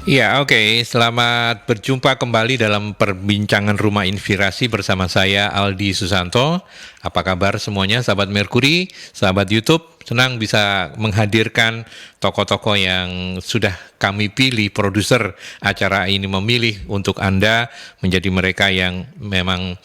Ya, oke. Selamat berjumpa kembali dalam perbincangan Rumah Inspirasi bersama saya Aldi Susanto. Apa kabar semuanya, sahabat Merkuri, sahabat YouTube? Senang bisa menghadirkan tokoh-tokoh yang sudah kami pilih, produser acara ini memilih untuk Anda menjadi mereka yang memang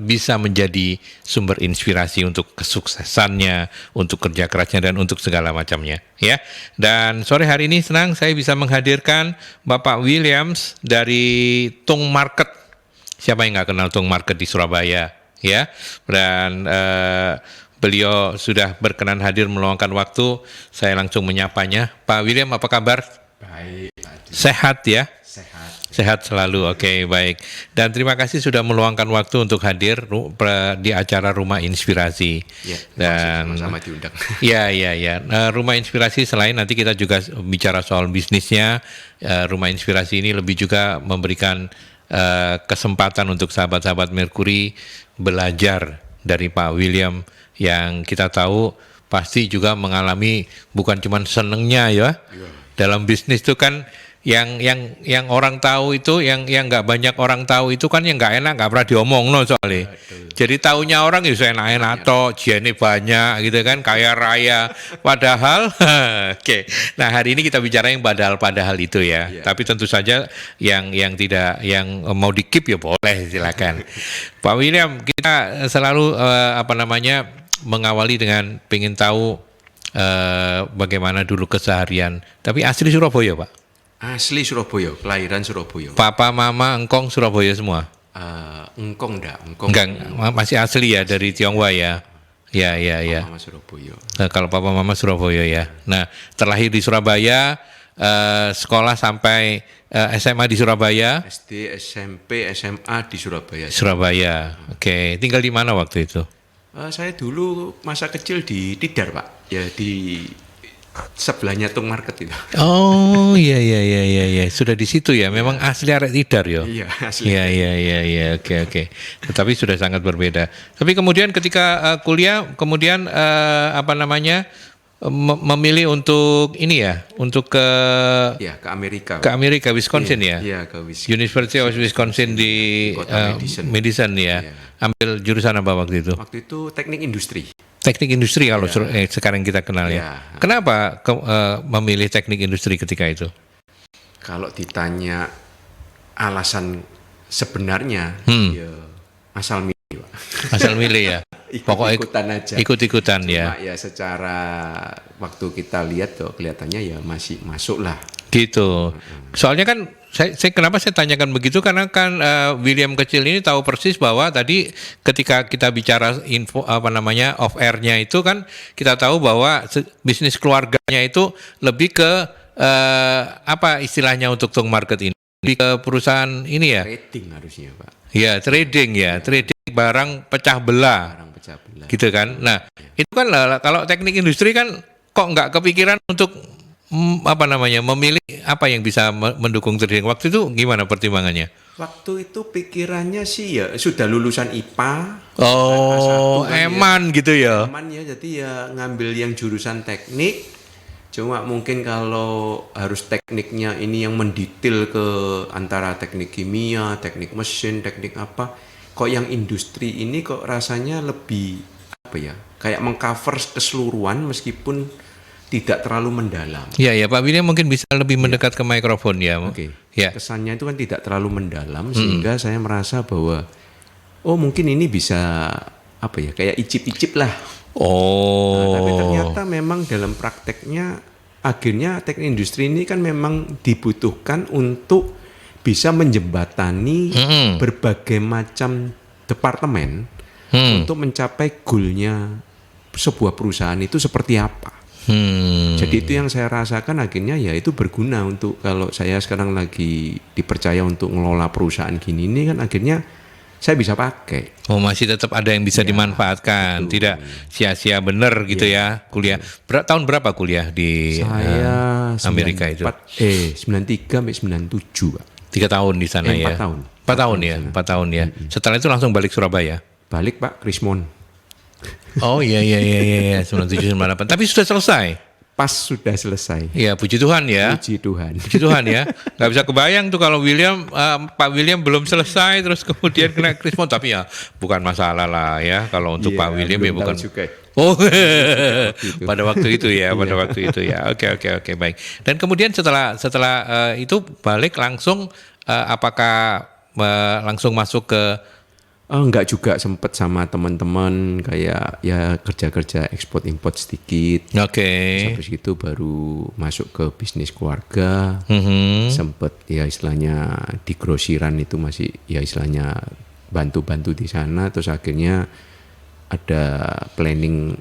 bisa menjadi sumber inspirasi untuk kesuksesannya, untuk kerja kerasnya, dan untuk segala macamnya. Ya. Dan sore hari ini senang saya bisa menghadirkan Bapak Williams dari Tung Market. Siapa yang nggak kenal Tung Market di Surabaya, ya? Dan beliau sudah berkenan hadir meluangkan waktu. Saya langsung menyapanya. Pak William, apa kabar? Baik, Pak Adi. Sehat ya? Sehat. Sehat selalu, oke, baik. Dan terima kasih sudah meluangkan waktu untuk hadir di acara Rumah Inspirasi. Ya, dan sama-sama diundang. Ya. Rumah Inspirasi selain nanti kita juga bicara soal bisnisnya, Rumah Inspirasi ini lebih juga memberikan kesempatan untuk sahabat-sahabat Merkuri belajar dari Pak William yang kita tahu pasti juga mengalami bukan cuma senengnya ya. Dalam bisnis itu kan yang orang tahu itu, yang nggak banyak orang tahu itu kan yang nggak enak, nggak pernah diomong no soalnya. Jadi taunya orang ya enak-enak toh, jiane banyak gitu kan, kaya raya. Padahal, oke. Nah hari ini kita bicara yang padahal itu ya. Tapi tentu saja yang tidak, yang mau di-keep ya boleh, silakan. Pak William, kita selalu mengawali dengan pengen tahu bagaimana dulu keseharian. Tapi asli Surabaya, Pak? Asli Surabaya, kelahiran Surabaya. Papa, mama, engkong Surabaya semua? Engkong engkong. Enggak, masih asli ya, dari Tionghoa ya? Ya. Mama Surabaya. Nah, kalau papa mama Surabaya ya. Nah, terlahir di Surabaya, sekolah sampai SMA di Surabaya? SD, SMP, SMA di Surabaya. Surabaya, oke. Tinggal di mana waktu itu? Saya dulu masa kecil di Tidar, Pak. Ya di sebelahnya Tung Market itu. Oh iya, sudah di situ ya. Memang asli arek Tidar ya. Iya, asli. Iya, oke. Tapi sudah sangat berbeda. Tapi kemudian ketika kuliah, kemudian memilih untuk ini ya, untuk ke Amerika. Ke Amerika, Wisconsin ya. Iya, ke Wisconsin. University of Wisconsin di Kota Madison ya. Iya. Ambil jurusan apa waktu itu? Waktu itu teknik industri. Teknik industri kalau sekarang kita kenal ya. Iya. Kenapa memilih teknik industri ketika itu? Kalau ditanya alasan sebenarnya, ya asal milih, Pak. Asal milih ya. Pokoknya Ikut-ikutan aja. Ikut-ikutan Cuma ya. ya secara waktu kita lihat tuh kelihatannya ya masih masuk lah. Gitu. Soalnya kan saya kenapa saya tanyakan begitu, karena kan William kecil ini tahu persis bahwa tadi ketika kita bicara info off airnya itu kan kita tahu bahwa bisnis keluarganya itu lebih ke apa istilahnya untuk Tung Market ini, lebih ke perusahaan ini ya. Trading harusnya, Pak. Ya, trading barang pecah belah. Barang pecah belah. Gitu kan. Nah, itu kan kalau teknik industri kan kok nggak kepikiran untuk memilih apa yang bisa mendukung trading. Waktu itu gimana pertimbangannya? Waktu itu pikirannya sih ya sudah lulusan IPA. Oh, kan eman gitu ya. Eman ya, jadi ya ngambil yang jurusan teknik. Cuma mungkin kalau harus tekniknya ini yang mendetail ke antara teknik kimia, teknik mesin, teknik apa. Kok yang industri ini kok rasanya lebih apa ya? Kayak mengcover keseluruhan meskipun tidak terlalu mendalam. Iya, Pak William mungkin bisa lebih mendekat ke mikrofon ya. Oke. Ya. Kesannya itu kan tidak terlalu mendalam sehingga saya merasa bahwa mungkin ini bisa apa ya? Kayak icip-icip lah. Oh. Nah, tapi ternyata memang dalam prakteknya akhirnya teknik industri ini kan memang dibutuhkan untuk bisa menjembatani berbagai macam departemen untuk mencapai goalnya sebuah perusahaan itu seperti apa. Jadi itu yang saya rasakan akhirnya ya itu berguna untuk kalau saya sekarang lagi dipercaya untuk ngelola perusahaan gini ini kan akhirnya saya bisa pakai. Oh, masih tetap ada yang bisa dimanfaatkan, tidak sia-sia bener gitu ya kuliah. Tahun berapa kuliah di Amerika itu? 93 sampai 97, Pak. 3 tahun di sana ya. 4 tahun. 4 tahun ya, 4 tahun ya. Setelah itu langsung balik Surabaya. Balik, Pak, Krismon. Oh iya 97 98. Tapi sudah selesai. pas sudah selesai. Ya, puji Tuhan ya. Puji Tuhan. Puji Tuhan ya. Nggak bisa kebayang tuh kalau Pak William belum selesai terus kemudian kena krismon. Tapi ya bukan masalah lah ya. Kalau untuk Pak William ya bukan. Juga. Oh, pada waktu itu ya, waktu itu ya. Oke, baik. Dan kemudian setelah itu balik langsung, apakah langsung masuk ke? Enggak juga, sempet sama teman-teman kayak ya kerja-kerja ekspor import sedikit. Oke. Sampai situ baru masuk ke bisnis keluarga. Sempet ya istilahnya di grosiran itu masih ya istilahnya bantu-bantu di sana. Terus akhirnya ada planning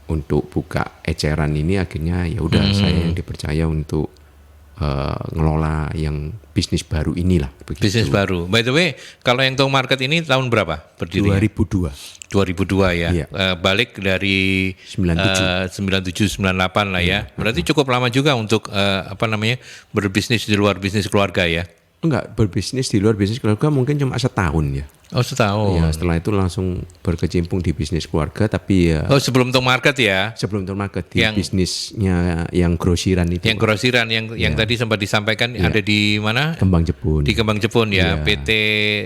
untuk buka eceran ini, akhirnya ya udah saya yang dipercaya untuk ngelola yang bisnis baru inilah. Begitu. Bisnis baru. By the way, kalau yang Tong Market ini tahun berapa berdirinya? 2002. 2002 ya. Iya. Balik dari 97 98 lah ya. Berarti cukup lama juga untuk berbisnis di luar bisnis keluarga ya. Enggak, berbisnis di luar bisnis keluarga mungkin cuma setahun ya. Oh, setahun. Ya, setelah itu langsung berkecimpung di bisnis keluarga, tapi ya Oh, sebelum Tong Market ya. sebelum Tong Market di bisnisnya yang grosiran itu. Yang grosiran yang tadi sempat disampaikan ada di mana? Kembang Jepun. Di Kembang Jepun ya, PT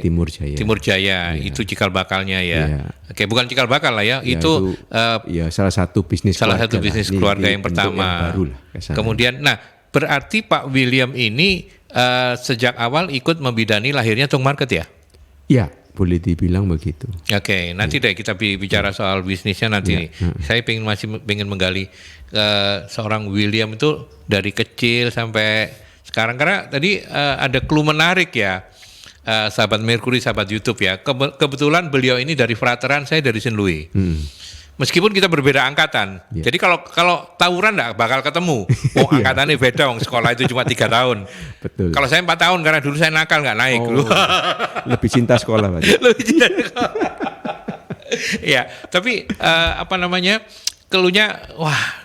Timur Jaya. Itu cikal bakalnya ya. Iya. Oke, bukan cikal bakal lah ya. Itu ya salah satu bisnis keluarga yang pertama. Yang baru lah, kemudian berarti Pak William ini sejak awal ikut membidani lahirnya Tong Market ya? Ya, boleh dibilang begitu. Oke, nanti deh kita bicara soal bisnisnya nanti. Saya masih pengen menggali seorang William itu dari kecil sampai sekarang, karena tadi ada clue menarik ya, sahabat Mercury, sahabat YouTube ya. Kebetulan beliau ini dari frateran, saya dari Saint Louis. Meskipun kita berbeda angkatan, jadi kalau tawuran nggak bakal ketemu. Oh, angkatannya beda, sekolah itu cuma 3 tahun. Betul. Kalau saya 4 tahun karena dulu saya nakal nggak naik. Lebih cinta sekolah, Pak. Lebih cinta sekolah. Ya, tapi keluhnya, wah,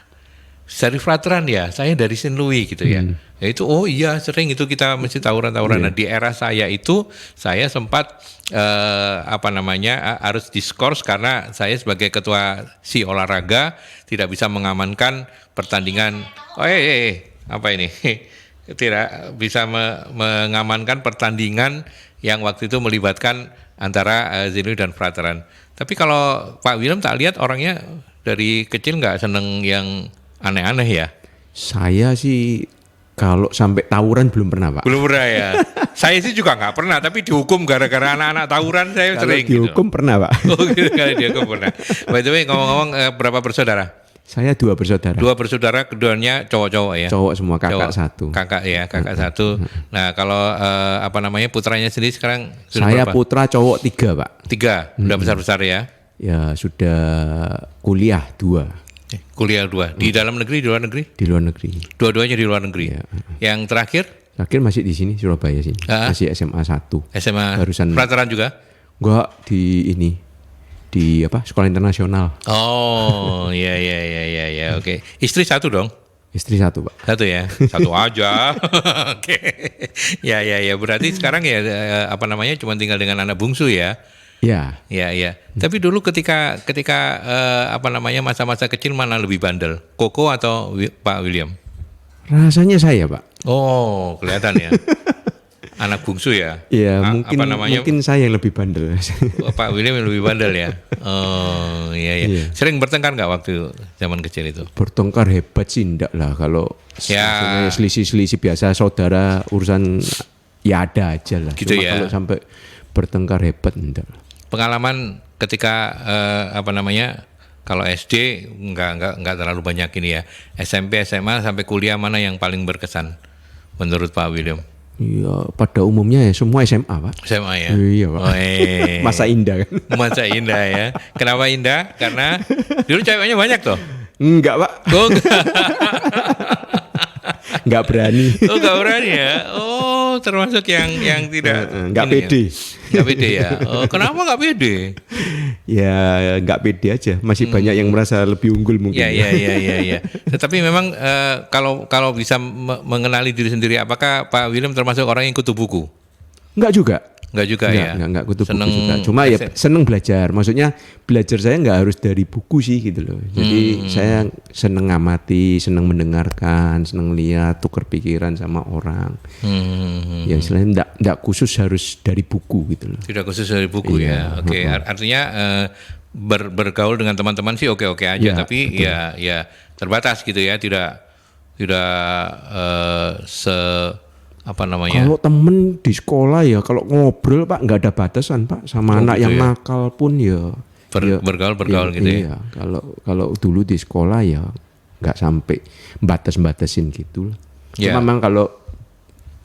dari frateran ya, saya dari Saint Louis gitu ya. Ya itu, oh iya sering itu kita mesti tawuran-tawuran. Nah, di era saya itu saya sempat harus diskors karena saya sebagai ketua si olahraga tidak bisa mengamankan pertandingan. Apa ini? Tidak bisa mengamankan pertandingan yang waktu itu melibatkan antara Saint Louis dan frateran. Tapi kalau Pak William tak lihat orangnya dari kecil nggak seneng yang aneh-aneh ya. Saya sih kalau sampai tawuran belum pernah, Pak. Belum pernah ya. Saya sih juga nggak pernah, tapi dihukum gara-gara anak-anak tawuran saya sering. Dihukum gitu. pernah, Pak. Oh gitu, kali dihukum pernah. By the way, ngomong-ngomong, berapa bersaudara? Saya 2 bersaudara. 2 bersaudara, keduanya cowok-cowok ya? Cowok semua, kakak 1. Kakak ya, kakak 1. Nah, kalau putranya sendiri sekarang saya berapa? putra cowok 3, Pak. 3, udah besar-besar ya? Ya sudah kuliah 2. Kuliah 2. Di dalam negeri, di luar negeri? Di luar negeri. Dua-duanya di luar negeri. Ya. Yang terakhir? Terakhir masih di sini, Surabaya sini. Masih SMA 1. SMA. Barusan. Frateran juga? Enggak, di sekolah internasional. Oh, iya, oke. Istri 1 dong? Istri 1, Pak. 1 ya? 1 aja. Oke. Ya. Berarti sekarang ya cuma tinggal dengan anak bungsu ya? Ya. Ya. Tapi dulu ketika masa-masa kecil mana lebih bandel? Koko atau Pak William? Rasanya saya, Pak. Oh, kelihatan ya. Anak bungsu ya? Iya, mungkin saya yang lebih bandel. Pak William yang lebih bandel ya? Oh, iya. Sering bertengkar nggak waktu zaman kecil itu? Bertengkar hebat sih enggak lah. Kalau selisih-selisih biasa saudara, urusan ya ada aja lah. Gitu. Cuma ya? Kalau sampai bertengkar hebat enggak. Pengalaman ketika kalau SD nggak terlalu banyak ini ya. SMP, SMA sampai kuliah mana yang paling berkesan menurut Pak William? Iya, pada umumnya ya semua SMA, Pak. SMA ya? Iya, Pak. Masa indah kan? Masa indah ya. Kenapa indah? Karena dulu ceweknya banyak toh? Enggak, Pak. Oh, enggak. Enggak berani. Oh, enggak berani ya? Oh, termasuk yang tidak... Enggak pede. Enggak pede ya? Oh, kenapa enggak pede? Ya, enggak pede aja. Masih banyak yang merasa lebih unggul mungkin. Ya. Tetapi memang kalau bisa mengenali diri sendiri, apakah Pak William termasuk orang yang kutu buku? Enggak juga. Enggak juga ya. Enggak kutu buku Seneng juga. Cuma ya seneng belajar. Maksudnya belajar saya nggak harus dari buku sih gitu loh. Jadi saya seneng ngamati, seneng mendengarkan, seneng lihat, tukar pikiran sama orang. Ya istilahnya enggak khusus harus dari buku gitu loh. Tidak khusus dari buku ya. Oke, artinya bergaul dengan teman-teman sih oke-oke aja, Ya, tapi betul. ya terbatas gitu ya, tidak apa namanya? Kalau temen di sekolah ya kalau ngobrol Pak nggak ada batasan Pak sama Oh, anak gitu yang ya. nakal pun ya. Bergaul gitu ya. Iya, kalau dulu di sekolah ya nggak sampai batas-batasin gitu lah. Ya. Cuma memang kalau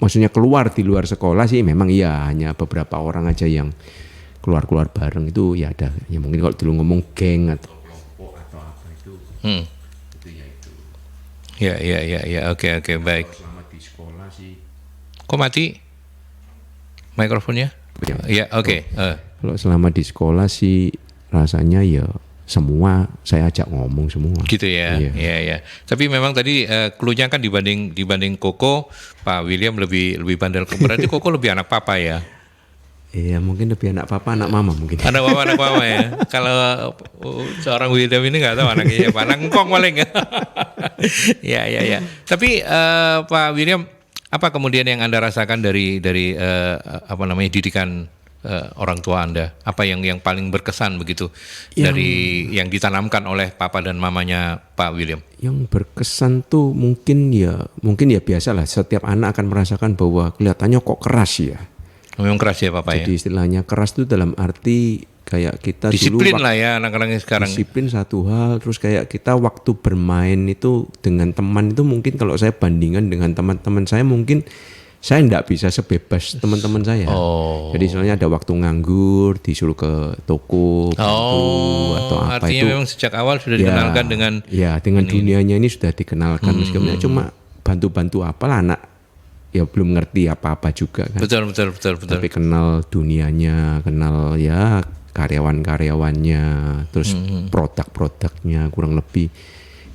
maksudnya keluar di luar sekolah sih memang iya hanya beberapa orang aja yang keluar-keluar bareng itu ya ada. Ya mungkin kalau dulu ngomong geng atau kelompok atau apa itu Hmm. itu. Ya, oke, baik. Selama di sekolah sih. Kok mati mikrofonnya? Ya, oke. Kalau selama di sekolah sih rasanya ya semua saya ajak ngomong semua. Gitu ya. Iya. Ya. Tapi memang tadi clue-nya kan dibanding Koko, Pak William lebih bandel. Berarti Koko lebih anak papa ya. Iya mungkin lebih anak papa anak mama mungkin. Anak mama ya. Kalau seorang William ini nggak tahu anaknya siapa. Anak engkong paling. Ya. Tapi Pak William, apa kemudian yang Anda rasakan dari apa namanya didikan orang tua Anda? Apa yang paling berkesan begitu dari yang ditanamkan oleh papa dan mamanya Pak William? Yang berkesan tuh mungkin ya biasalah setiap anak akan merasakan bahwa kelihatannya kok keras ya. Memang keras ya papa Jadi ya. istilahnya keras tuh dalam arti kayak kita Disiplin dulu lah ya anak-anak sekarang. disiplin satu hal, terus kayak kita waktu bermain itu dengan teman itu mungkin kalau saya bandingkan dengan teman-teman saya mungkin saya enggak bisa sebebas teman-teman saya. Oh. Jadi soalnya ada waktu nganggur, disuruh ke toko bantu atau apa artinya itu. memang sejak awal sudah dikenalkan dengan dengan dunianya ini sudah dikenalkan meskipun cuma bantu-bantu apalah anak ya belum ngerti apa-apa juga kan. betul. Tapi kenal dunianya, kenal ya karyawan-karyawannya, terus produk-produknya kurang lebih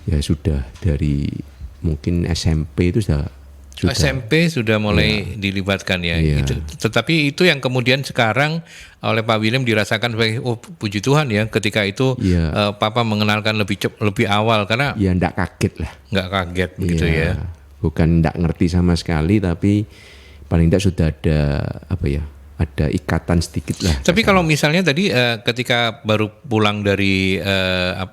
ya sudah dari mungkin SMP itu sudah SMP sudah mulai dilibatkan ya. Iya. Tetapi itu yang kemudian sekarang oleh Pak William dirasakan sebagai puji Tuhan ya ketika itu Iya. Papa mengenalkan lebih awal karena ya ndak kaget lah. nggak kaget begitu Iya. ya. Bukan ndak ngerti sama sekali tapi paling tidak sudah ada ada ikatan sedikit lah. Tapi kalau misalnya tadi ketika baru pulang dari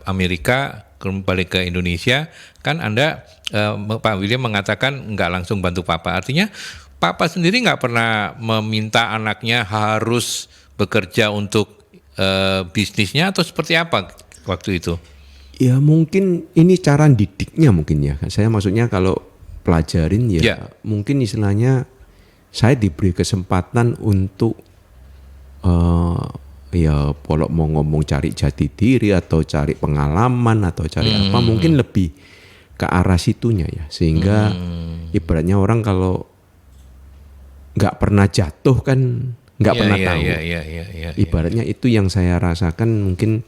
Amerika kembali ke Indonesia kan Anda Pak William mengatakan nggak langsung bantu Papa. Artinya Papa sendiri nggak pernah meminta anaknya harus bekerja untuk bisnisnya atau seperti apa waktu itu? Ya mungkin ini cara didiknya mungkin ya. Saya maksudnya kalau pelajarin ya. Mungkin istilahnya saya diberi kesempatan untuk ya kalau mau ngomong cari jati diri atau cari pengalaman atau cari apa mungkin lebih ke arah situnya ya. Sehingga ibaratnya orang kalau nggak pernah jatuh kan nggak pernah tahu. Ibaratnya itu yang saya rasakan mungkin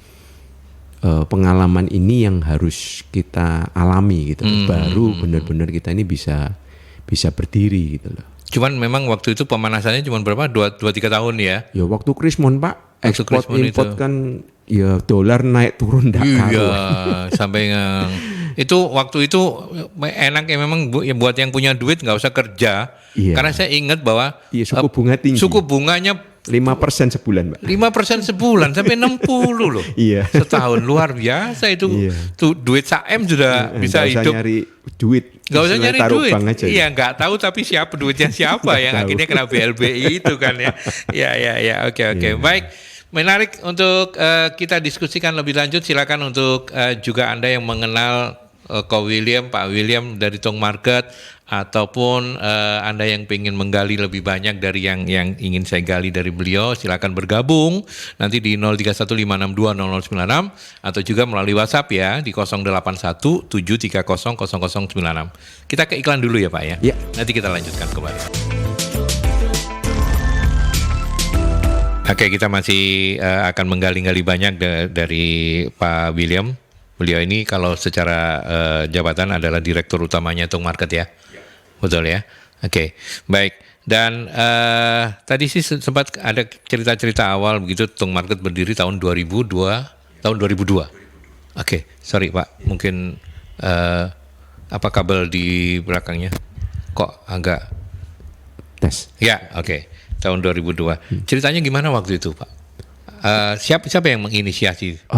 pengalaman ini yang harus kita alami gitu. Baru benar-benar kita ini bisa berdiri gitu loh. Cuman memang waktu itu pemanasannya cuma berapa? 2-3 tahun ya? Ya waktu Krismon Pak, ekspor Krismon import itu. kan ya dolar naik turun ndak Iya, karuan. sampai itu waktu itu enak ya memang buat yang punya duit nggak usah kerja. Iya. Karena saya ingat bahwa Iya, suku bunga tinggi. Suku bunganya 5% sebulan, Pak. 5% sebulan sampai 60 loh. Iya. Setahun luar biasa itu. Iya. Tuh duit saem sudah bisa Nggak usah hidup. nyari duit. Gak usah Istilahnya nyari taruh duit. bank aja. Iya, nggak tahu tapi siapa duitnya siapa yang tahu. akhirnya kena BLBI itu kan ya. Ya, oke. Baik. Menarik untuk kita diskusikan lebih lanjut. Silakan untuk juga Anda yang mengenal Ko William, Pak William dari Tong Market ataupun Anda yang ingin menggali lebih banyak dari yang ingin saya gali dari beliau, silakan bergabung nanti di 0315620096 atau juga melalui WhatsApp ya di 0817300096. Kita ke iklan dulu ya Pak ya. Ya. Nanti kita lanjutkan kembali. Oke, kita masih akan menggali-gali banyak dari Pak William. Beliau ini kalau secara jabatan adalah direktur utamanya Tong Market ya. Betul ya? Oke, baik. Dan tadi sih sempat ada cerita-cerita awal begitu Tung Market berdiri tahun 2002. Oke, sorry Pak, mungkin apa kabel di belakangnya kok agak Tes. ya, oke. Tahun 2002. Ceritanya gimana waktu itu, Pak? Siapa yang menginisiasi?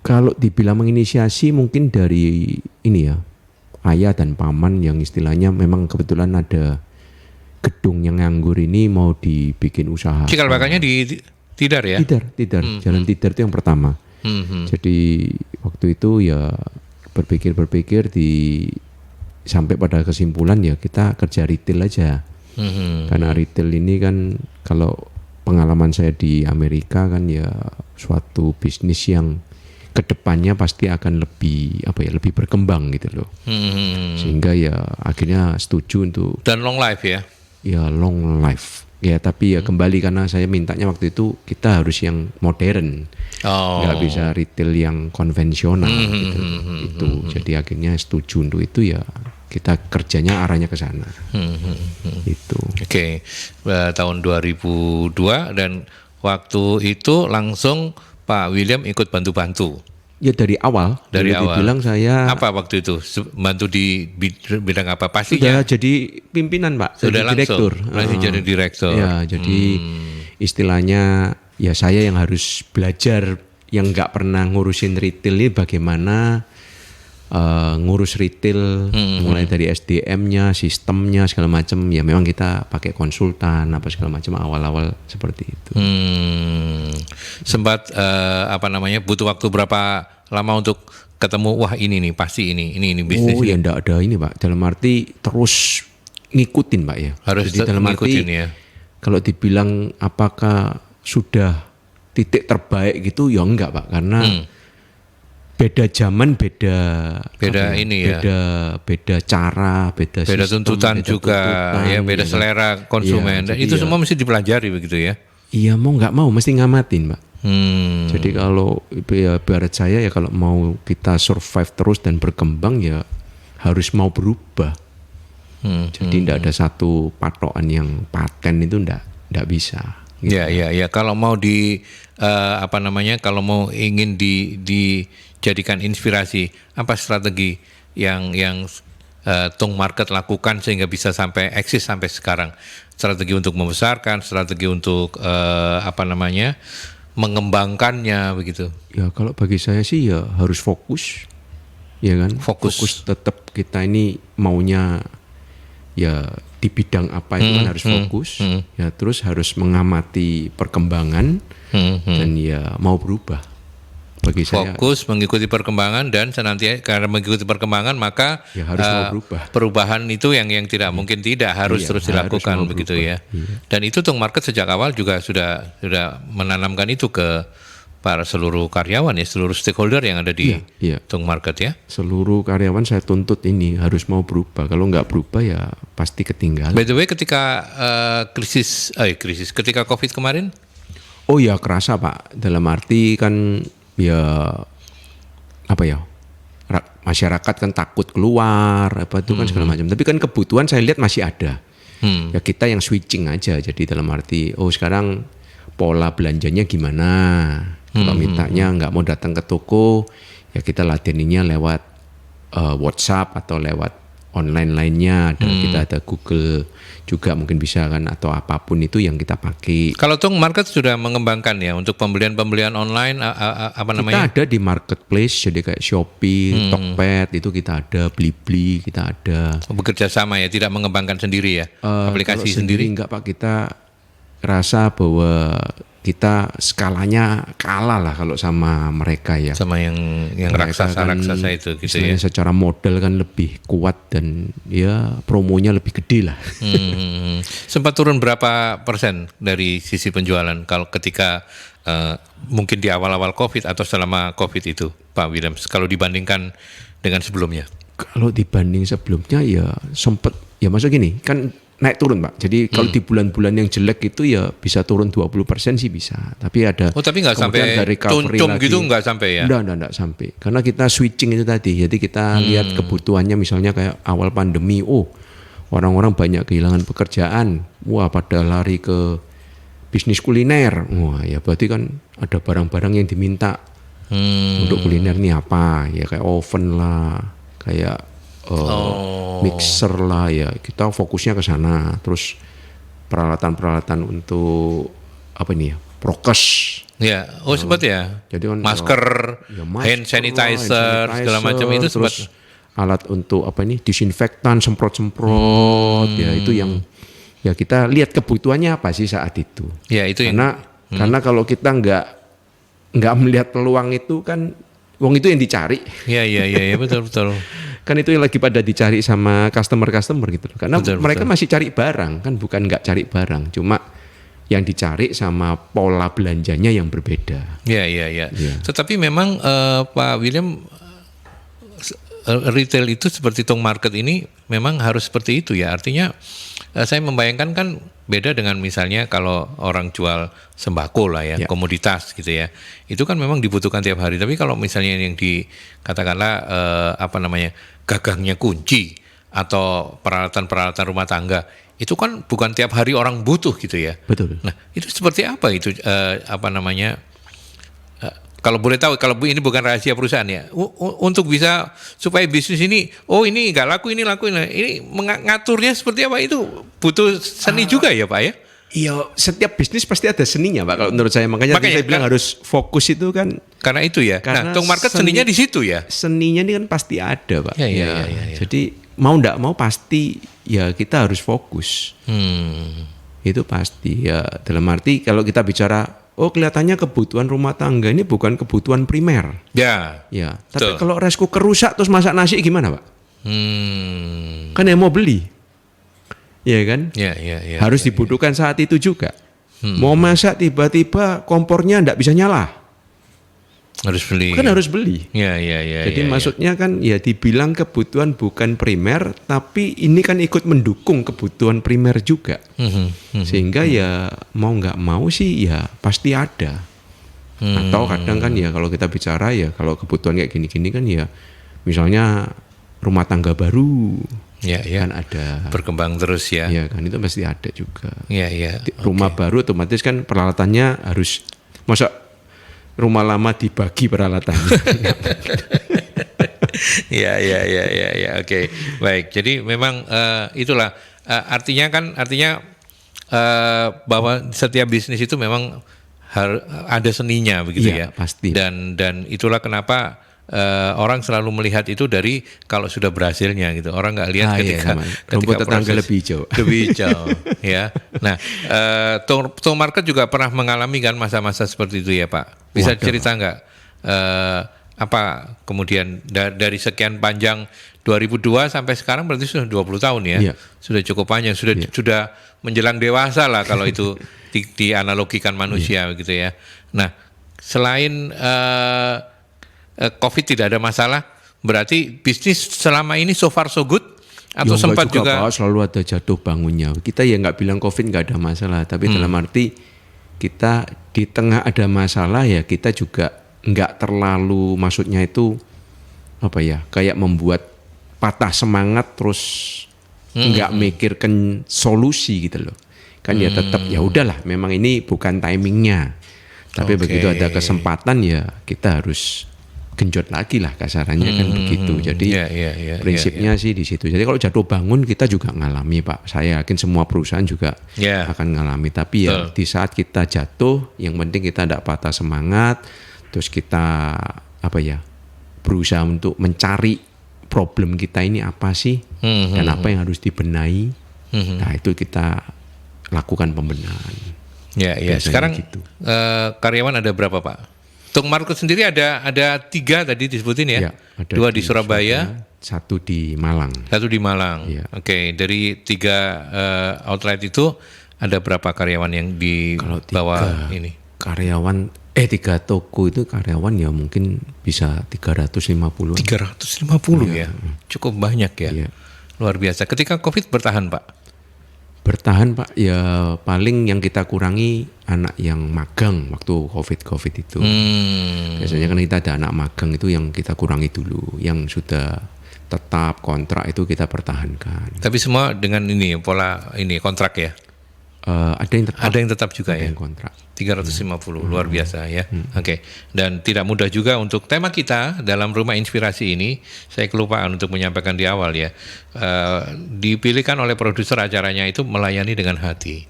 Kalau dibilang menginisiasi mungkin dari ini ya, ayah dan paman yang istilahnya memang kebetulan ada gedung yang nganggur ini mau dibikin usaha. Cikal bakalnya di Tidar ya? Tidar. Jalan Tidar itu yang pertama. Jadi waktu itu ya berpikir sampai pada kesimpulan ya kita kerja retail aja. Karena retail ini kan kalau pengalaman saya di Amerika kan ya suatu bisnis yang kedepannya pasti akan lebih berkembang gitu loh. Sehingga ya akhirnya setuju untuk dan long life ya. Ya long life. Ya tapi ya kembali karena saya mintanya waktu itu kita harus yang modern. Nggak bisa retail yang konvensional gitu. Itu jadi akhirnya setuju untuk itu ya kita kerjanya arahnya ke sana. Itu. Oke. Tahun 2002 dan waktu itu langsung Pak William ikut bantu-bantu. Ya dari awal. Dibilang saya. Apa waktu itu? Bantu di bidang apa? Sudah jadi pimpinan Pak. Sudah jadi direktur. Langsung jadi direktur. Ya jadi istilahnya ya saya yang harus belajar yang nggak pernah ngurusin retail ini bagaimana ngurus retail mulai dari SDM-nya, sistemnya segala macam. Ya memang kita pakai konsultan apa segala macam awal-awal seperti itu. Sempat butuh waktu berapa lama untuk ketemu wah ini nih pasti ini bisnis. Oh ya enggak ada ini Pak. Dalam arti terus ngikutin Pak ya. Harus jadi dalam ngikutin arti, ya. Kalau dibilang apakah sudah titik terbaik gitu ya enggak Pak karena beda zaman beda cara beda sistem, tuntutan juga ya beda selera konsumen dan itu semua mesti dipelajari begitu ya. Iya mau nggak mau mesti ngamatin Pak. Jadi kalau ya barat saya ya kalau mau kita survive terus dan berkembang ya harus mau berubah. Jadi tidak ada satu patokan yang paten itu tidak bisa. Gitu. Ya. Kalau mau kalau mau ingin dijadikan inspirasi, apa strategi yang Tung Market lakukan sehingga bisa sampai eksis sampai sekarang? Strategi untuk membesarkan, strategi untuk mengembangkannya begitu. Ya kalau bagi saya sih ya harus fokus, ya kan? Fokus tetap kita ini maunya ya di bidang apa itu kan harus fokus, ya terus harus mengamati perkembangan dan ya mau berubah. Bagi fokus mengikuti perkembangan dan senantiasa karena mengikuti perkembangan maka ya harus mau berubah. Perubahan itu yang tidak mungkin tidak harus terus dilakukan harus begitu ya. Dan itu Tung Market sejak awal juga sudah menanamkan itu ke para seluruh karyawan ya, seluruh stakeholder yang ada di Tung Market ya. Seluruh karyawan saya tuntut ini harus mau berubah. Kalau nggak berubah ya pasti ketinggalan. By the way ketika ketika COVID kemarin? Oh ya kerasa Pak. Dalam arti kan ya masyarakat kan takut keluar itu kan segala macam. Tapi kan kebutuhan saya lihat masih ada. Ya kita yang switching aja. Jadi dalam arti sekarang pola belanjanya gimana? Kalau mintanya nggak mau datang ke toko, ya kita ladeninya lewat WhatsApp atau lewat online lainnya. Dan kita ada Google juga mungkin bisa kan atau apapun itu yang kita pakai. Kalau Tung Market sudah mengembangkan ya untuk pembelian online Kita ada di marketplace jadi kayak Shopee, Tokped itu kita ada, Blibli kita ada. Bekerja sama ya, tidak mengembangkan sendiri ya aplikasi sendiri. Enggak Pak, kita rasa bahwa kita skalanya kalah lah kalau sama mereka ya. Sama yang raksasa-raksasa itu gitu ya. Secara modal kan lebih kuat dan ya promonya lebih gede lah. Sempat turun berapa persen dari sisi penjualan kalau ketika mungkin di awal-awal COVID atau selama COVID itu Pak William kalau dibandingkan dengan sebelumnya? Kalau dibanding sebelumnya ya sempat ya maksud gini kan naik turun Pak. Jadi kalau di bulan-bulan yang jelek itu ya bisa turun 20% sih bisa. Tapi ada tapi nggak sampai cum gitu nggak sampai ya? Enggak sampai. Karena kita switching itu tadi. Jadi kita lihat kebutuhannya misalnya kayak awal pandemi. orang-orang banyak kehilangan pekerjaan. Wah, pada lari ke bisnis kuliner. Wah, ya berarti kan ada barang-barang yang diminta untuk kuliner ini apa? Ya kayak oven lah, kayak mixer lah ya. Kita fokusnya ke sana. Terus peralatan-peralatan untuk apa ini ya? Prokes. Ya, sempat ya. Jadi kan masker, hand sanitizer, segala macam itu sempat. Terus alat untuk apa ini? Disinfektan, semprot-semprot. Ya itu yang ya kita lihat kebutuhannya apa sih saat itu. Ya itu karena kalau kita nggak melihat peluang itu kan, wong itu yang dicari. Ya betul. Kan itu yang lagi pada dicari sama customer gitu. Karena mereka masih cari barang kan, bukan nggak cari barang, cuma yang dicari sama pola belanjanya yang berbeda. Ya. Tetapi memang Pak William, retail itu seperti Tung Market ini memang harus seperti itu ya. Artinya saya membayangkan kan beda dengan misalnya kalau orang jual sembako lah ya, komoditas gitu ya. Itu kan memang dibutuhkan tiap hari. Tapi kalau misalnya yang katakanlah gagangnya kunci atau peralatan-peralatan rumah tangga, itu kan bukan tiap hari orang butuh gitu ya. Betul. Nah, itu seperti apa itu kalau boleh tahu, kalau ini bukan rahasia perusahaan ya, untuk bisa supaya bisnis ini, ini nggak laku, ini laku, ini mengaturnya seperti apa, itu butuh seni juga ya Pak ya? Iya, setiap bisnis pasti ada seninya Pak, kalau menurut saya. Makanya saya bilang harus fokus itu kan. Karena itu ya, Tung Market seninya di situ ya? Seninya ini kan pasti ada Pak. Ya. Jadi mau nggak mau pasti ya kita harus fokus. Itu pasti ya, dalam arti kalau kita bicara, kelihatannya kebutuhan rumah tangga ini bukan kebutuhan primer. Ya. Tapi kalau rice cooker rusak terus masak nasi gimana Pak? Kan yang mau beli, ya kan? Ya. Harus dibutuhkan saat itu juga. Mau masak tiba-tiba kompornya nggak bisa nyala. Harus beli. Kan harus beli. Ya. Jadi maksudnya kan ya dibilang kebutuhan bukan primer, tapi ini kan ikut mendukung kebutuhan primer juga. Sehingga ya mau nggak mau sih ya pasti ada. Atau kadang kan ya kalau kita bicara ya kalau kebutuhan kayak gini-gini kan ya misalnya rumah tangga baru. Ya. Kan ada. Berkembang terus ya. Ya kan itu pasti ada juga. Ya. Rumah baru otomatis kan peralatannya harus, masa rumah lama dibagi peralatannya. Ya. Oke. Baik. Jadi memang itulah artinya bahwa setiap bisnis itu memang ada seninya begitu ya. Pasti. Dan itulah kenapa orang selalu melihat itu dari kalau sudah berhasilnya gitu. Orang nggak lihat ketika rumput tetangga lebih hijau. Ya. Nah, Tung Market juga pernah mengalami kan masa-masa seperti itu ya Pak. Bisa cerita nggak apa kemudian dari sekian panjang 2002 sampai sekarang berarti sudah 20 tahun ya. Sudah cukup panjang, sudah menjelang dewasa lah kalau itu dianalogikan manusia gitu ya. Nah, selain COVID tidak ada masalah, berarti bisnis selama ini so far so good atau sempat juga Pak, selalu ada jatuh bangunnya. Kita ya nggak bilang COVID nggak ada masalah, tapi dalam arti kita di tengah ada masalah ya kita juga nggak terlalu, maksudnya itu apa ya, kayak membuat patah semangat terus nggak mikirkan solusi gitu loh. Kan ya tetap ya udahlah, memang ini bukan timingnya. Tapi begitu ada kesempatan ya kita harus genjot lagi lah kasarannya kan begitu. Jadi prinsipnya sih di situ. Jadi kalau jatuh bangun kita juga ngalami Pak. Saya yakin semua perusahaan juga akan ngalami. Tapi ya di saat kita jatuh, yang penting kita tidak patah semangat. Terus kita berusaha untuk mencari problem kita ini apa sih dan apa yang harus dibenahi. Nah itu kita lakukan pembenahan. Ya. Sekarang gitu. Karyawan ada berapa Pak? Tung Market sendiri ada 3 tadi disebutin ya? Ada 2 di Surabaya, 1 di Malang. 1 di Malang. Oke, dari 3 outlet itu ada berapa karyawan yang di bawah ini? Karyawan 3 toko itu karyawan ya mungkin bisa 350. 350 ya? Cukup banyak ya? Luar biasa. Ketika COVID bertahan Pak? Bertahan Pak, ya paling yang kita kurangi anak yang magang waktu COVID itu. Biasanya kan kita ada anak magang itu yang kita kurangi dulu, yang sudah tetap kontrak itu kita pertahankan. Tapi semua dengan ini pola ini kontrak ya. Ada yang tetap, Ada yang tetap juga ada ya. yang kontrak. 350 luar biasa ya. Oke. Dan tidak mudah juga untuk tema kita dalam Rumah Inspirasi ini, saya kelupaan untuk menyampaikan di awal ya. Dipilihkan oleh produser acaranya itu melayani dengan hati.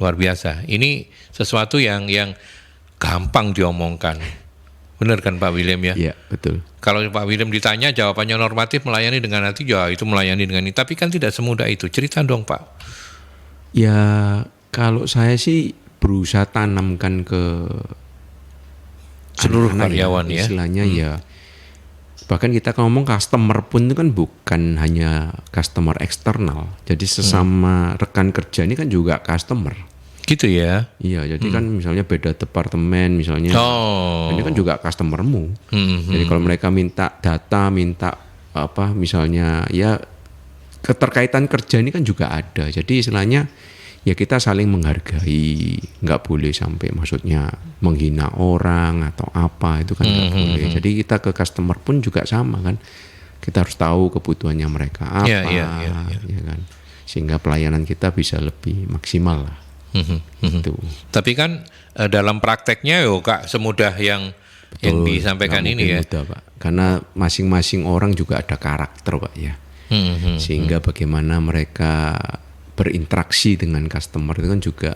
Luar biasa. Ini sesuatu yang gampang diomongkan. Benar kan Pak William ya? Iya, betul. Kalau Pak William ditanya jawabannya normatif, melayani dengan hati, ya itu melayani dengan ini. Tapi kan tidak semudah itu. Cerita dong Pak. Ya kalau saya sih berusaha tanamkan ke Seluruh anak-anak karyawan ya. Istilahnya ya. Bahkan kita ngomong customer pun itu kan bukan hanya customer eksternal. Jadi sesama rekan kerja ini kan juga customer. Gitu ya. Iya, jadi kan misalnya beda departemen, misalnya Oh. ini kan juga customermu. Jadi kalau mereka minta data, minta apa, misalnya ya keterkaitan kerja ini kan juga ada. Jadi istilahnya ya kita saling menghargai, nggak boleh sampai maksudnya menghina orang atau apa, itu kan nggak boleh. Jadi kita ke customer pun juga sama kan. Kita harus tahu kebutuhannya mereka apa, Iya. ya kan. Sehingga pelayanan kita bisa lebih maksimal lah. Itu. Tapi kan dalam prakteknya yo Kak semudah yang disampaikan Nggak ini mungkin ya. mudah, Pak. Karena masing-masing orang juga ada karakter, Pak ya. Sehingga bagaimana mereka berinteraksi dengan customer itu kan juga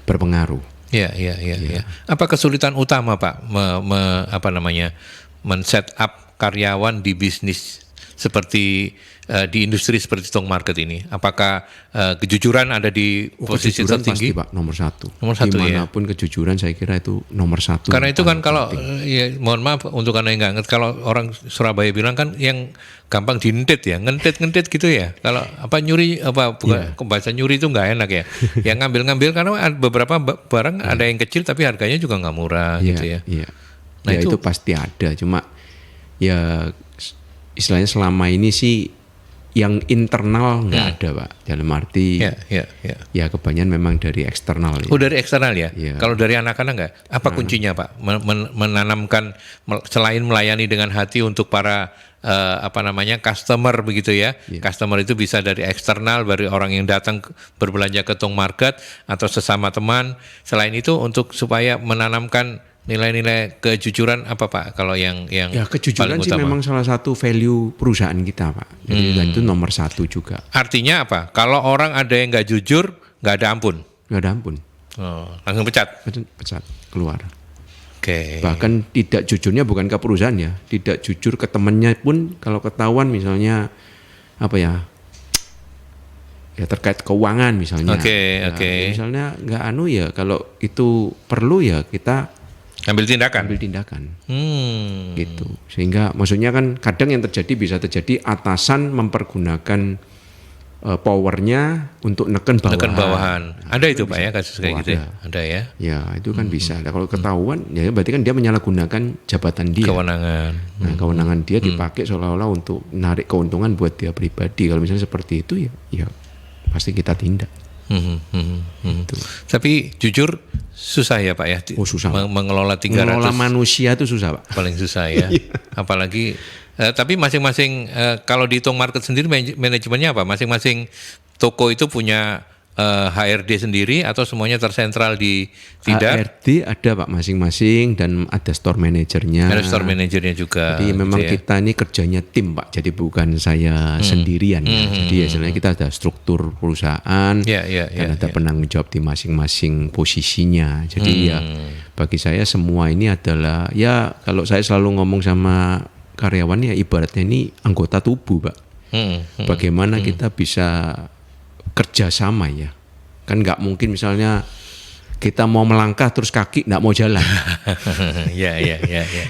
berpengaruh. Iya. Apa kesulitan utama Pak men-set up karyawan di bisnis seperti di industri seperti Tong Market ini? Apakah kejujuran ada di posisi Kejujuran tertinggi? pasti, Pak, nomor satu. Nomor satu, ya. Dimanapun kejujuran saya kira itu nomor satu. Karena yang itu kan paling kalau penting. ya mohon maaf untuk Anda yang nggak ngerti, kalau orang Surabaya bilang kan yang gampang dientet ya, ngentet gitu ya. Kalau apa nyuri apa bukan bahasa nyuri itu nggak enak ya. Yang ngambil karena beberapa barang ada yang kecil tapi harganya juga nggak murah gitu ya. Iya. Nah, Ya itu- itu pasti ada. Cuma ya istilahnya selama ini sih yang internal nggak ada, Pak. Dalam arti Iya. ya kebanyakan memang dari eksternal. Ya. Oh dari eksternal ya? Iya. Kalau dari anak-anak nggak? Apa kuncinya Pak? Menanamkan selain melayani dengan hati untuk para customer begitu ya? Customer itu bisa dari eksternal, dari orang yang datang berbelanja ke Tong Market atau sesama teman. Selain itu untuk supaya menanamkan nilai-nilai kejujuran apa Pak? Kalau yang Ya kejujuran paling sih utama? memang salah satu value perusahaan kita, Pak. Jadi dan itu nomor satu juga. Artinya apa? Kalau orang ada yang nggak jujur, nggak ada ampun. Nggak ada ampun, Oh, langsung pecat. pecat keluar. Oke. Bahkan tidak jujurnya bukan ke perusahaan ya, tidak jujur ke temannya pun kalau ketahuan misalnya apa ya terkait keuangan misalnya. Oke. Misalnya nggak ya kalau itu perlu ya kita Ambil tindakan. ambil tindakan. Hmm. Gitu. Sehingga maksudnya kan kadang yang terjadi bisa terjadi atasan mempergunakan powernya untuk neken bawahan. Tekan bawahan. Ada itu Pak ya kasus kayak Oh, gitu ya? Ada ya. Ya itu kan bisa. Nah, kalau ketahuan ya berarti kan dia menyalahgunakan jabatan dia. Kewenangan. Nah, kewenangan dia dipakai seolah-olah untuk narik keuntungan buat dia pribadi. Kalau misalnya seperti itu ya pasti kita tindak. Gitu. Tapi jujur susah ya Pak ya. Oh, susah, Pak. Mengelola 300 Mengelola manusia itu susah, Pak. paling susah ya. Apalagi tapi masing-masing kalau di Tong Market sendiri manajemennya apa? Masing-masing toko itu punya HRD sendiri atau semuanya tersentral di tidak? HRD ada, Pak, masing-masing dan ada store manajernya. Ada store manajernya juga. Jadi memang gitu ya. kita ini kerjanya tim, Pak. Jadi bukan saya sendirian. Ya. Jadi ya sebenarnya kita ada struktur perusahaan dan ada penanggung jawab di masing-masing posisinya. Jadi ya bagi saya semua ini adalah ya kalau saya selalu ngomong sama karyawan ya ibaratnya ini anggota tubuh, Pak. Bagaimana kita bisa kerjasama ya. Kan nggak mungkin misalnya kita mau melangkah terus kaki nggak mau jalan. Ya.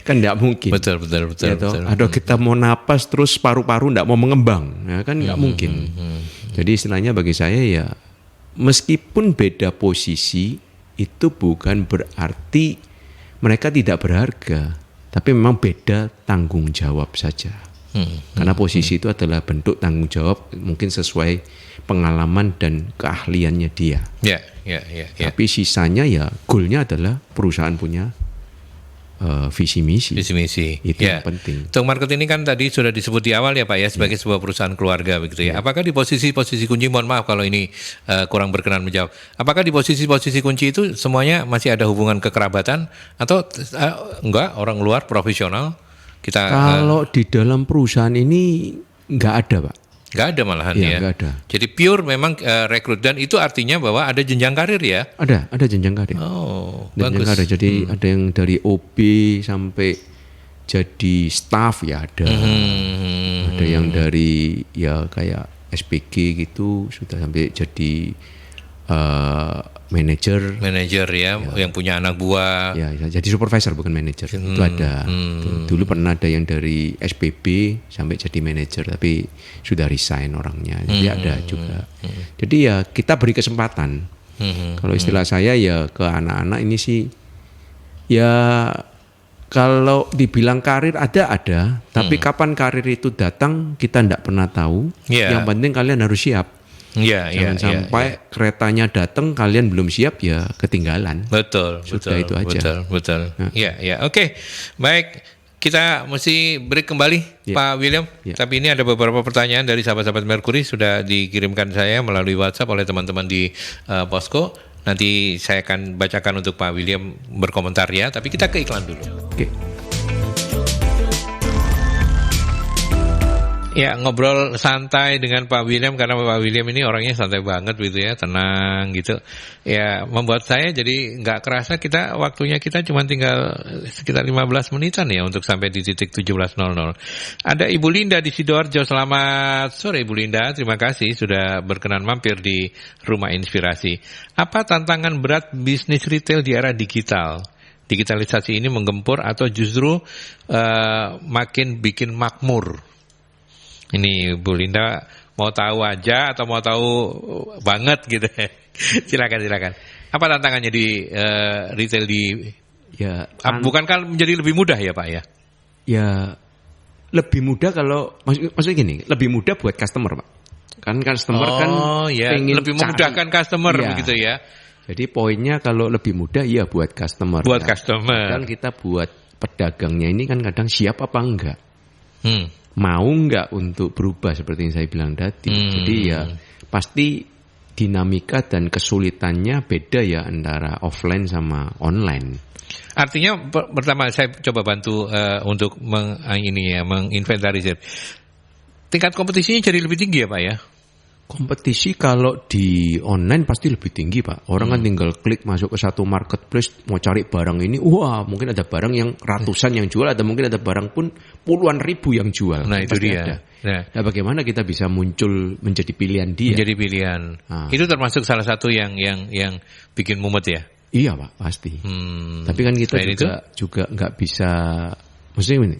Kan nggak mungkin. Betul. Ya toh? Atau kita mau napas terus paru-paru nggak mau mengembang, ya kan nggak mungkin. Jadi istilahnya bagi saya ya, meskipun beda posisi itu bukan berarti mereka tidak berharga, tapi memang beda tanggung jawab saja. Karena posisi itu adalah bentuk tanggung jawab mungkin sesuai pengalaman dan keahliannya dia. Ya. Tapi sisanya ya goalnya adalah perusahaan punya visi misi. Visi misi. Itu yang penting. Tung Market ini kan tadi sudah disebut di awal ya Pak ya, sebagai sebuah perusahaan keluarga begitu ya. Apakah di posisi-posisi kunci, mohon maaf kalau ini kurang berkenan menjawab, apakah di posisi-posisi kunci itu semuanya masih ada hubungan kekerabatan atau enggak, orang luar profesional? Kita Kalau di dalam perusahaan ini nggak ada, Pak. nggak ada malahan Iya, ya. nggak ada. Jadi pure memang rekrut, dan itu artinya bahwa ada jenjang karir ya. Ada jenjang karir. Oh, Jenjang bagus. karir. Jadi ada yang dari OB sampai jadi staff ya ada. Ada yang dari ya kayak SPG gitu sudah sampai jadi manajer. Manajer ya, yang punya anak buah. Ya, jadi supervisor bukan manajer. Itu ada. Dulu pernah ada yang dari SPB sampai jadi manajer tapi sudah resign orangnya. Jadi ada juga. Jadi ya kita beri kesempatan. Kalau istilah saya ya ke anak-anak ini sih ya kalau dibilang karir ada, tapi kapan karir itu datang kita tidak pernah tahu. Yeah. Yang penting kalian harus siap. Jangan sampai keretanya datang kalian belum siap ya ketinggalan. Betul, Sudah itu aja. Betul. Ya. Oke. Baik, kita mesti break kembali Pak William. Tapi ini ada beberapa pertanyaan dari sahabat-sahabat Mercury sudah dikirimkan saya melalui WhatsApp oleh teman-teman di Posko. Nanti saya akan bacakan untuk Pak William berkomentar ya, tapi kita ke iklan dulu. Oke. Ya, ngobrol santai dengan Pak William karena Pak William ini orangnya santai banget gitu ya, tenang gitu. Ya, membuat saya jadi nggak kerasa waktunya kita cuma tinggal sekitar 15 menitan ya untuk sampai di titik 17.00. Ada Ibu Linda di Sidoarjo. Selamat sore Ibu Linda, terima kasih sudah berkenan mampir di Rumah Inspirasi. Apa tantangan berat bisnis retail di era digital? Digitalisasi ini menggempur atau justru makin bikin makmur? Ini Bu Linda mau tahu aja atau mau tahu banget gitu. Silakan. Apa tantangannya di retail di bukankah menjadi lebih mudah ya Pak ya? Ya lebih mudah kalau maksudnya gini, lebih mudah buat customer Pak. Kan customer pengen lebih memudahkan customer begitu ya. Jadi poinnya kalau lebih mudah ya buat customer. Buat customer. Kan kita buat pedagangnya ini kan kadang siap apa enggak. Mau nggak untuk berubah seperti yang saya bilang tadi. Jadi ya pasti dinamika dan kesulitannya beda ya antara offline sama online. Artinya pertama saya coba bantu untuk menginventarisir. Tingkat kompetisinya jadi lebih tinggi ya Pak ya? Kompetisi kalau di online pasti lebih tinggi Pak. Orang kan tinggal klik masuk ke satu marketplace mau cari barang ini, wah mungkin ada barang yang ratusan yang jual, ada mungkin ada barang pun puluhan ribu yang jual. Nah itu dia. Ada. Nah bagaimana kita bisa muncul menjadi pilihan dia? Menjadi pilihan. Itu termasuk salah satu yang bikin mumet ya? Iya Pak pasti. Tapi kan kita juga nggak bisa, maksudnya ini,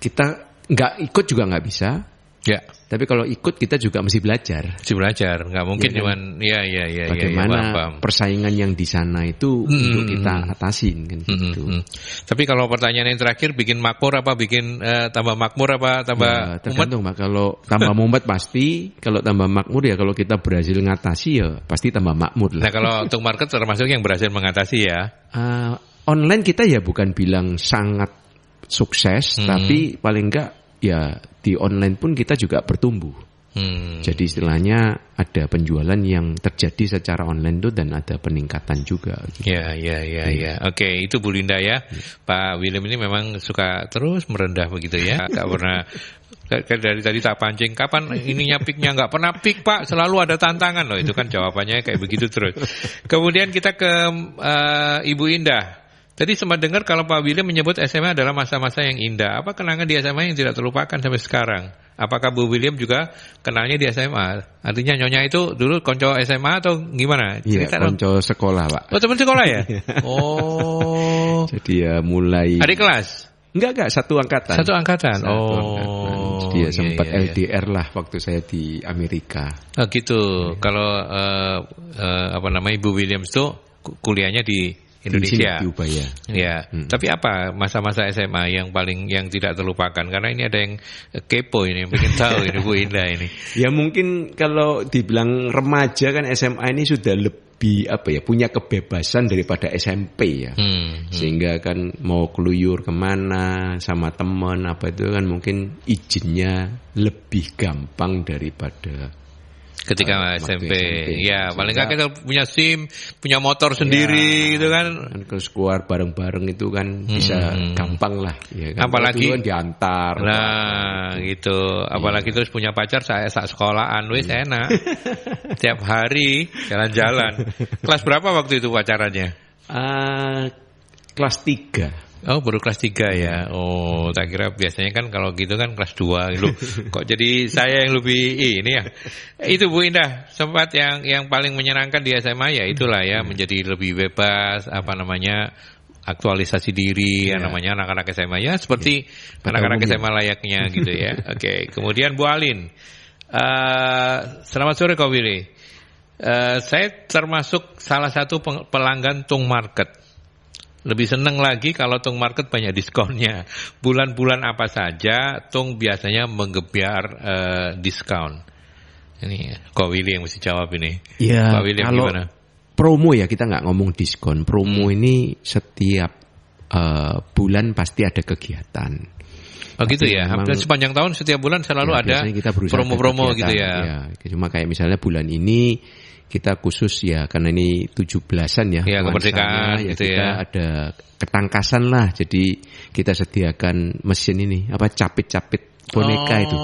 kita nggak ikut juga nggak bisa. Ya. Tapi kalau ikut kita juga mesti belajar. Nggak mungkin ya, kan? cuman ya. Bagaimana paham. persaingan yang di sana itu untuk kita atasin kan gitu. Tapi kalau pertanyaan yang terakhir, bikin makmur apa bikin tambah makmur apa tambah tergantung Pak. Kalau tambah mumet pasti, kalau tambah makmur ya kalau kita berhasil ngatasi ya pasti tambah makmur lah. Nah kalau untuk market termasuk yang berhasil mengatasi ya. Online kita ya bukan bilang sangat sukses, tapi paling enggak ya di online pun kita juga bertumbuh. Jadi istilahnya ada penjualan yang terjadi secara online itu dan ada peningkatan juga. Gitu. Ya. Oke, itu Bu Linda ya. Pak William ini memang suka terus merendah begitu ya. Gak pernah dari tadi tak pancing. Kapan ininya piknya? Nggak pernah pik Pak. Selalu ada tantangan loh. Itu kan jawabannya kayak begitu terus. Kemudian kita ke Ibu Indah. Tadi sempat dengar kalau Pak William menyebut SMA adalah masa-masa yang indah. Apa kenangan di SMA yang tidak terlupakan sampai sekarang? Apakah Bu William juga kenalnya di SMA? Artinya Nyonya itu dulu konco SMA atau gimana? Iya, konco sekolah Pak. Oh teman sekolah ya? Oh. Jadi ya mulai. Adik kelas? Enggak, satu angkatan. Satu angkatan. Dia sempat LDR lah waktu saya di Amerika. Oh gitu. Kalau Ibu Williams tuh kuliahnya di Indonesia. Di Ubaya. Ya. Tapi apa masa-masa SMA yang tidak terlupakan? Karena ini ada yang kepo ini, yang pengen tahu ini Bu Indah ini. Ya mungkin kalau dibilang remaja kan SMA ini sudah lebih punya kebebasan daripada SMP ya. Sehingga kan mau keluyur kemana sama teman itu kan mungkin izinnya lebih gampang daripada ketika SMP. Ya, paling nggak kita punya SIM, punya motor sendiri gitu kan. Terus keluar bareng-bareng itu kan bisa gampang lah. Ya kan? Apalagi kan diantar. Nah, gitu. Apalagi terus punya pacar saya saat sekolahan, wis enak. Tiap hari jalan-jalan. Kelas berapa waktu itu pacarannya? Kelas 3. Oh, baru kelas 3 ya. Oh, tak kira biasanya kan kalau gitu kan kelas 2 gitu. Kok jadi saya yang lebih ini ya. Itu Bu Indah, sempat yang paling menyenangkan di SMA ya itulah ya, menjadi lebih bebas aktualisasi diri yang namanya anak-anak SMA ya seperti anak-anak SMA layaknya gitu ya. Oke, kemudian Bu Alin. Selamat sore Kak Willy. Saya termasuk salah satu pelanggan Tung Market. Lebih senang lagi kalau Tung Market banyak diskonnya. Bulan-bulan apa saja Tung biasanya menggebyar diskon. Ini Kak Willy yang mesti jawab ini. Ya, Kak Willy kalau gimana? Promo ya, kita nggak ngomong diskon. Promo ini setiap bulan pasti ada kegiatan. Oh gitu ya, hampir sepanjang tahun setiap bulan selalu ada promo-promo gitu ya. Cuma kayak misalnya bulan ini kita khusus ya karena ini 17-an ya kemerdekaan ya, gitu kita ya. Ada ketangkasan lah, jadi kita sediakan mesin ini capit-capit boneka itu.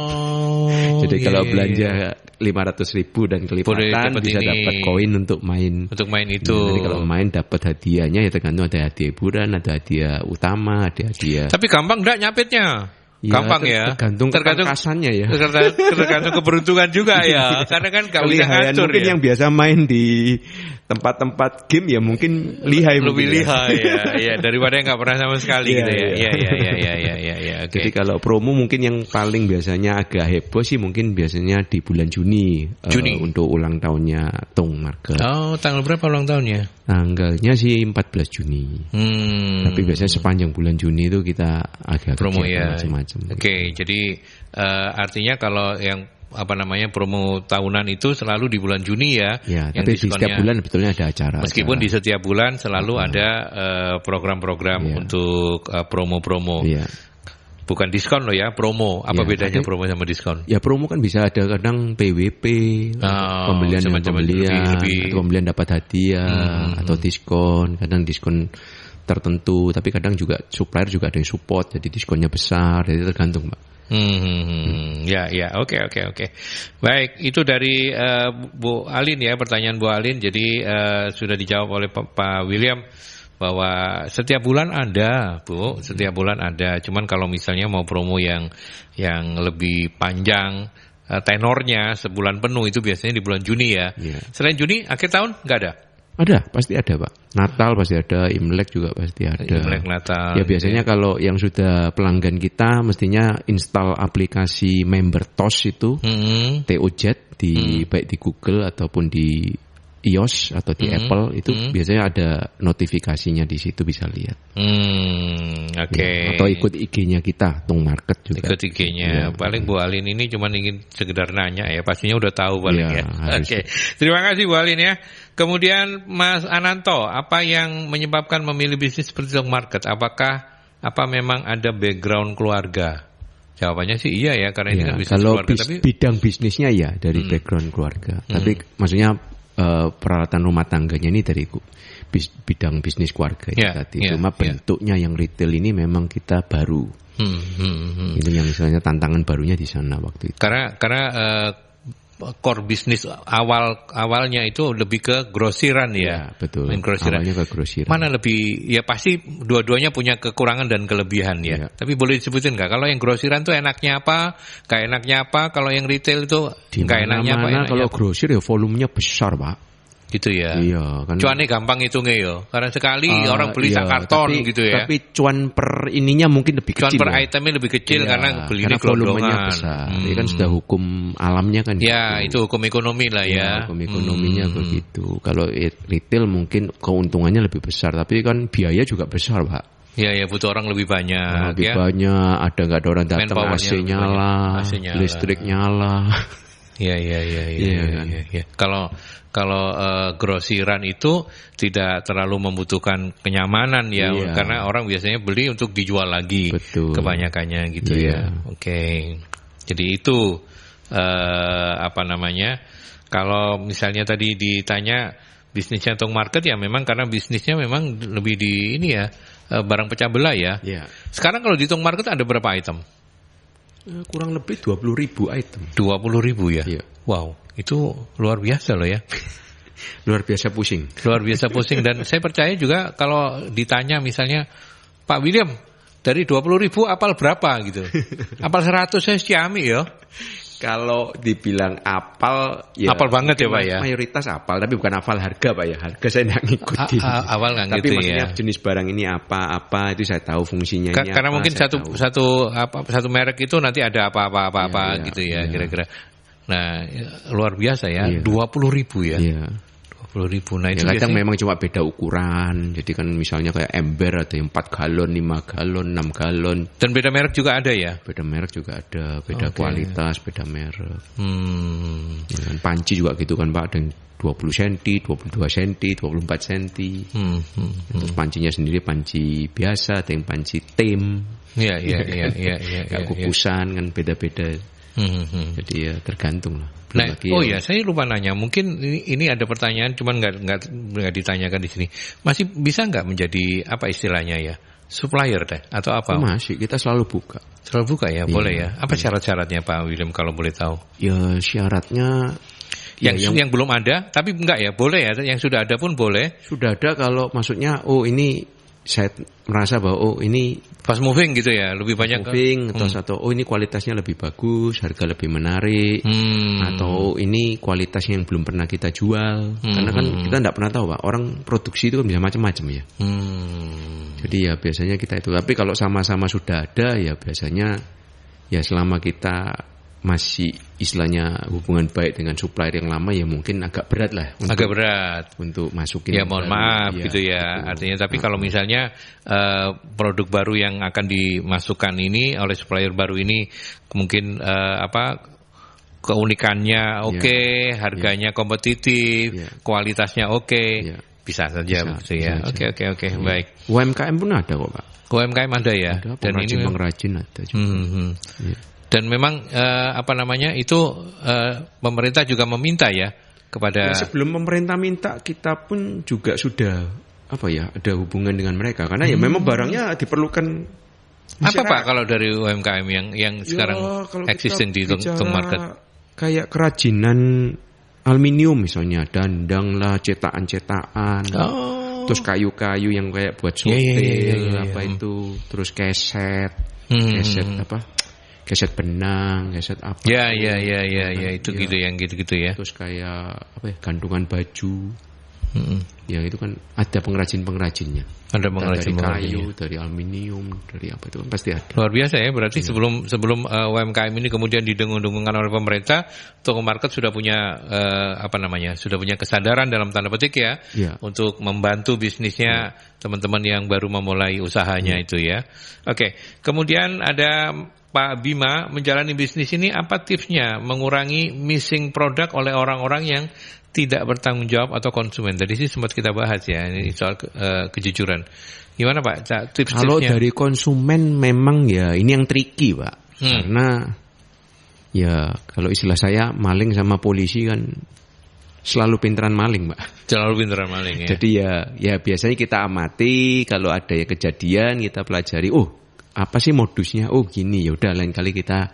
Jadi kalau belanja 500.000 dan kelipatan bisa dapat koin untuk main itu. Jadi kalau main dapat hadiahnya ya tergantung, ada hadiah hiburan, ada hadiah utama, ada hadiah. Tapi gampang enggak nyapitnya? Gampang ya. Tergantung ketangkasannya ya. Tergantung keberuntungan juga ya. Karena kan enggak bisa ngatur mungkin ya. Yang biasa main di tempat-tempat game ya mungkin lihai. Lebih lihai ya daripada yang enggak pernah sama sekali gitu ya. Iya. Jadi kalau promo mungkin yang paling biasanya agak heboh sih mungkin biasanya di bulan Juni. Untuk ulang tahunnya Tung Market. Oh, tanggal berapa ulang tahunnya? Tanggalnya sih 14 Juni. Tapi biasanya sepanjang bulan Juni itu kita agak promo ya. Macam-macam. Oke, jadi artinya kalau yang promo tahunan itu selalu di bulan Juni ya. Ya, tapi di setiap bulan sebetulnya ada acara. Meskipun di setiap bulan selalu ada program-program untuk promo-promo. Ya. Bukan diskon loh ya, promo. Apa bedanya promo sama diskon? Ya promo kan bisa ada kadang PWP, pembelian atau pembelian dapat hadiah atau diskon, kadang diskon tertentu, tapi kadang juga supplier juga ada yang support, jadi diskonnya besar, jadi tergantung, Pak. Ya, oke. Baik, itu dari Bu Alin ya, pertanyaan Bu Alin. Jadi sudah dijawab oleh Pak William bahwa setiap bulan ada, Bu, setiap bulan ada. Cuman kalau misalnya mau promo yang lebih panjang tenornya sebulan penuh itu biasanya di bulan Juni ya. Selain Juni, akhir tahun nggak ada? Ada, pasti ada, Pak. Natal pasti ada, Imlek juga pasti ada. Imlek, Natal. Ya biasanya kalau yang sudah pelanggan kita mestinya install aplikasi member TOS itu, TOZ baik di Google ataupun di iOS atau di Apple itu biasanya ada notifikasinya di situ, bisa lihat. Oke. Ya, atau ikut IG-nya kita, Tung Market juga. Ikut IG-nya. Ya, paling Bu Alin ini cuma ingin sekedar nanya ya, pastinya udah tahu paling ya. Oke. Terima kasih Bu Alin ya. Kemudian Mas Ananto, apa yang menyebabkan memilih bisnis seperti Tung Market? Apa memang ada background keluarga? Jawabannya sih iya ya, karena ini kan bisnis kalau keluarga. Tapi bidang bisnisnya ya dari background keluarga. Tapi maksudnya peralatan rumah tangganya ini dari bidang bisnis keluarga tadi. Cuma bentuknya yang retail ini memang kita baru. Itu yang misalnya tantangan barunya di sana waktu itu. Karena core bisnis awalnya itu lebih ke grosiran ya. Betul. Grosiran. Awalnya ke grosiran. Mana lebih, ya pasti dua-duanya punya kekurangan dan kelebihan ya. Tapi boleh disebutin nggak? Kalau yang grosiran tuh enaknya apa? Nggak enaknya apa? Kalau yang retail itu nggak enaknya apa? Kalau grosir ya volumenya besar, Pak. Gitu ya. Iya, kan. Cuannya gampang hitungnya ya. Karena sekali orang beli sak karton gitu ya. Tapi cuan per ininya mungkin lebih kecil. Cuan per itemnya lebih kecil karena belinya volumenya besar. Ini kan sudah hukum alamnya kan. Ya, itu hukum ekonomi lah ya. Hukum ekonominya begitu. Kalau retail mungkin keuntungannya lebih besar, tapi kan biaya juga besar, Pak. Ya, butuh orang lebih banyak. Lebih banyak, nggak ada orang datang, AC nyala, listrik nyala. Iya. kan? Iya. Kalau grosiran itu tidak terlalu membutuhkan kenyamanan ya, Iya. karena orang biasanya beli untuk dijual lagi. Betul. Kebanyakannya gitu ya. Oke. Jadi itu kalau misalnya tadi ditanya bisnisnya Tung Market ya memang karena bisnisnya memang lebih di ini ya, barang pecah belah ya. Iya. Sekarang kalau di Tung Market ada berapa item? Kurang lebih 20.000 item. 20.000 ya? Iya. Wow, itu luar biasa loh ya. Luar biasa pusing. Luar biasa pusing. Dan saya percaya juga kalau ditanya misalnya, Pak William, dari 20.000 apal berapa gitu? Apal 100 saya Xiaomi ya. Kalau dibilang apal, ya Apal banget ya Pak ya? Mayoritas apal, tapi bukan apal harga Pak ya. Harga saya nggak ngikutin. Awal nggak tapi gitu maksudnya ya. jenis barang ini apa itu saya tahu fungsinya ini Karena apa, mungkin saya tahu. satu merek itu nanti ada apa Iya, gitu ya iya. kira-kira. Nah, luar biasa ya, Iya. 20.000 ya. Iya. 20.000. Nah, itu Ya, kadang biasanya memang cuma beda ukuran. Jadi kan misalnya kayak ember ada yang 4 galon, 5 galon, 6 galon. dan beda merek juga ada ya. Beda merek juga ada, beda Oke. kualitas, beda merek. Ya kan, panci juga gitu kan Pak, ada yang 20 cm, 22 cm, 24 cm. Terus pancinya sendiri panci biasa, ada yang panci tim. Iya. Kayak kukusan kan beda-beda. Jadi ya tergantung lah. Nah, Lagi saya lupa nanya. Mungkin ini ada pertanyaan, cuman nggak ditanyakan di sini. Masih bisa nggak menjadi apa istilahnya ya, supplier deh atau apa? masih kita selalu buka. Selalu buka ya, boleh ya. Apa syarat-syaratnya Pak William kalau boleh tahu? Ya syaratnya Yang belum ada, tapi enggak ya, boleh ya. Yang sudah ada pun boleh. sudah ada kalau maksudnya ini saya merasa bahwa ini Fast moving gitu ya, lebih banyak. moving atau ini kualitasnya lebih bagus, harga lebih menarik, atau ini kualitasnya yang belum pernah kita jual. Karena kan kita tidak pernah tahu Pak, orang produksi itu kan bisa macam-macam ya. Jadi ya biasanya kita itu. Tapi kalau sama-sama sudah ada ya biasanya ya selama kita masih istilahnya hubungan baik dengan supplier yang lama ya mungkin agak berat lah Agak berat. untuk masukin Ya yang mohon baru. maaf Ya, gitu ya. gitu. Artinya tapi kalau misalnya produk baru yang akan dimasukkan ini oleh supplier baru ini mungkin keunikannya oke, harganya kompetitif, Ya. kualitasnya oke, Ya. bisa saja Bisa, gitu ya. bisa. Oke, baik. UMKM pun ada kok Pak. UMKM ada ya. Ada Dan ini pengrajin ada juga. Ya. dan memang itu pemerintah juga meminta ya kepada Ya, sebelum pemerintah minta kita pun juga sudah ada hubungan dengan mereka karena ya memang barangnya diperlukan apa masyarakat. Pak kalau dari UMKM yang sekarang kalau kita existing di bicara Tung Market? kayak kerajinan aluminium misalnya, dandang lah, cetakan-cetakan. Terus kayu-kayu yang kayak buat syuting itu, terus keset keset benang, keset apa? Ya, itu gitu yang gitu-gitu ya. Terus kayak gantungan baju. Ya itu kan ada pengrajin-pengrajinnya. Ada Dari pengrajin kayu, dari aluminium, dari apa itu kan pasti ada. Luar biasa ya, berarti sebelum UMKM ini kemudian didengung-dengungkan oleh pemerintah, Tung Market sudah punya sudah punya kesadaran dalam tanda petik ya, untuk membantu bisnisnya teman-teman yang baru memulai usahanya itu ya. Oke, kemudian ada Pak Bima, menjalani bisnis ini apa tipsnya mengurangi missing product oleh orang-orang yang tidak bertanggung jawab atau konsumen? Tadi sih sempat kita bahas ya, ini soal kejujuran. Gimana Pak tips-tipsnya? Kalau dari konsumen memang ya ini yang tricky Pak. Karena ya kalau istilah saya maling sama polisi kan selalu pinteran maling Pak. Selalu pinteran maling ya. Jadi ya biasanya kita amati kalau ada ya kejadian kita pelajari. Apa sih modusnya? Gini, ya udah lain kali kita